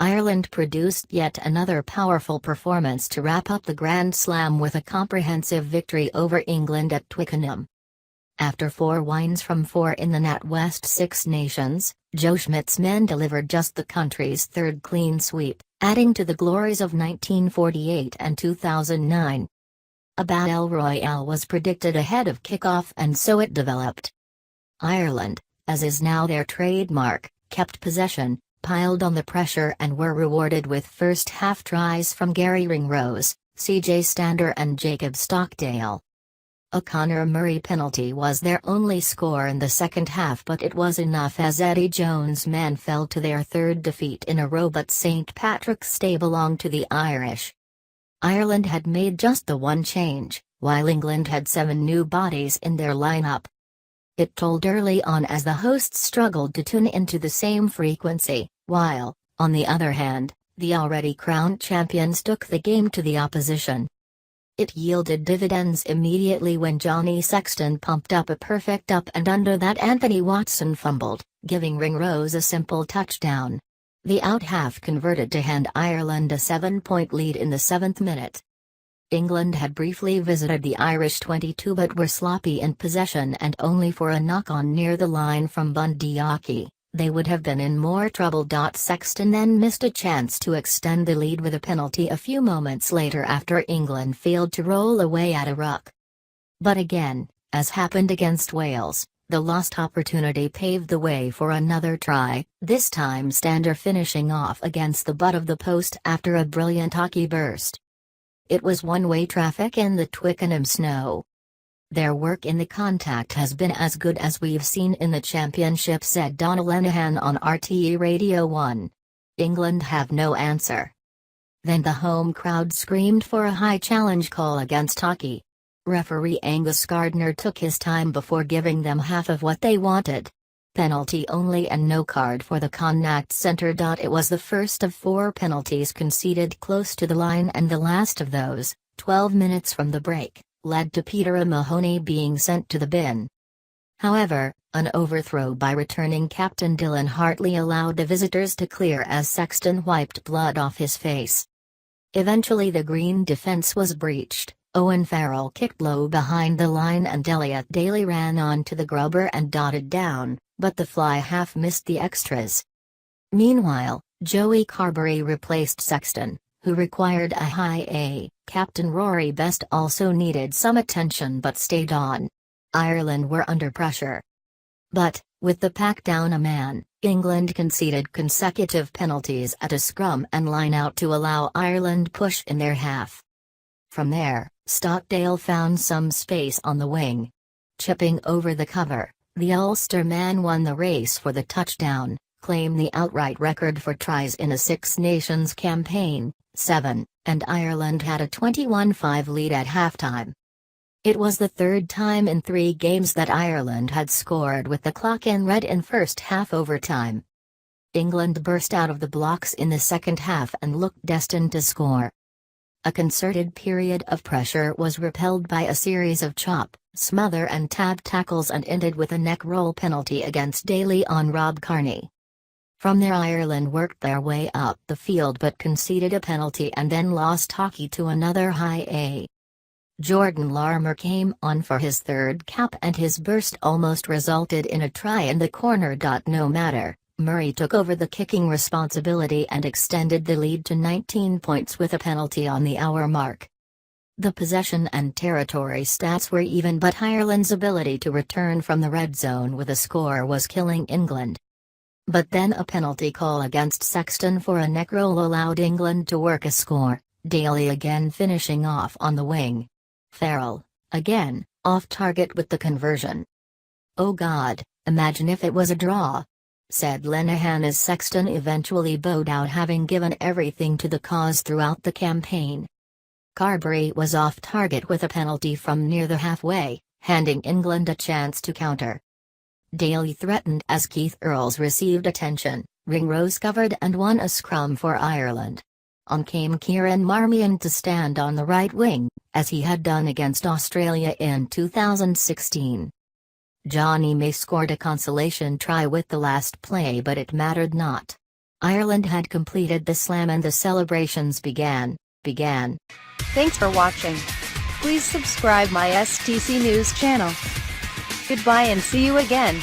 Ireland produced yet another powerful performance to wrap up the Grand Slam with a comprehensive victory over England at Twickenham. After 4 wins from 4 in the NatWest Six Nations, Joe Schmidt's men delivered just the country's 3rd clean sweep, adding to the glories of 1948 and 2009. A battle royale was predicted ahead of kickoff, and so it developed. Ireland, as is now their trademark, kept possession, piled on the pressure, and were rewarded with first-half tries from Gary Ringrose, C.J. Stander and Jacob Stockdale. A Conor Murray penalty was their only score in the second half, but it was enough as Eddie Jones' men fell to their 3rd defeat in a row, but St. Patrick's Day belonged to the Irish. Ireland had made just the one change, while England had 7 new bodies in their lineup. It told early on as the hosts struggled to tune into the same frequency, while, on the other hand, the already crowned champions took the game to the opposition. It yielded dividends immediately when Johnny Sexton pumped up a perfect up and under that Anthony Watson fumbled, giving Ringrose a simple touchdown. The out half converted to hand Ireland a 7-point lead in the 7th minute. England had briefly visited the Irish 22 but were sloppy in possession and only for a knock-on near the line from Bundyaki. They would have been in more trouble. Sexton then missed a chance to extend the lead with a penalty a few moments later after England failed to roll away at a ruck. But again, as happened against Wales, the lost opportunity paved the way for another try, this time Stander finishing off against the butt of the post after a brilliant hockey burst. It was one-way traffic in the Twickenham snow. "Their work in the contact has been as good as we've seen in the championship," said Donal Lenihan on RTE Radio 1. England have no answer. Then the home crowd screamed for a high challenge call against hockey. Referee Angus Gardner took his time before giving them half of what they wanted. Penalty only and no card for the Connacht centre. It was the first of 4 penalties conceded close to the line, and the last of those, 12 minutes from the break, led to Peter O'Mahony being sent to the bin. However, an overthrow by returning captain Dylan Hartley allowed the visitors to clear as Sexton wiped blood off his face. Eventually the green defence was breached. Owen Farrell kicked low behind the line and Elliot Daly ran on to the grubber and dotted down, but the fly half missed the extras. Meanwhile, Joey Carberry replaced Sexton, who required a high A. Captain Rory Best also needed some attention but stayed on. Ireland were under pressure. But, with the pack down a man, England conceded consecutive penalties at a scrum and line-out to allow Ireland push in their half. From there, Stockdale found some space on the wing. Chipping over the cover, the Ulster man won the race for the touchdown, claimed the outright record for tries in a Six Nations campaign, 7, and Ireland had a 21-5 lead at halftime. It was the 3rd time in 3 games that Ireland had scored with the clock in red in first half overtime. England burst out of the blocks in the second half and looked destined to score. A concerted period of pressure was repelled by a series of chop, smother and tap tackles and ended with a neck roll penalty against Daly on Rob Kearney. From there Ireland worked their way up the field but conceded a penalty and then lost hockey to another high A. Jordan Larmour came on for his 3rd cap and his burst almost resulted in a try in the corner. No matter, Murray took over the kicking responsibility and extended the lead to 19 points with a penalty on the hour mark. The possession and territory stats were even, but Ireland's ability to return from the red zone with a score was killing England. But then a penalty call against Sexton for a neck roll allowed England to work a score, Daly again finishing off on the wing. Farrell, again, off target with the conversion. "Oh God, imagine if it was a draw," said Lenihan as Sexton eventually bowed out, having given everything to the cause throughout the campaign. Carberry was off target with a penalty from near the halfway, handing England a chance to counter. Daly threatened as Keith Earls received attention, Ringrose covered and won a scrum for Ireland. On came Kieran Marmion to stand on the right wing, as he had done against Australia in 2016. Johnny May scored a consolation try with the last play, but it mattered not. Ireland had completed the slam and the celebrations began. Thanks for watching. Please subscribe my STC News channel. Goodbye and see you again.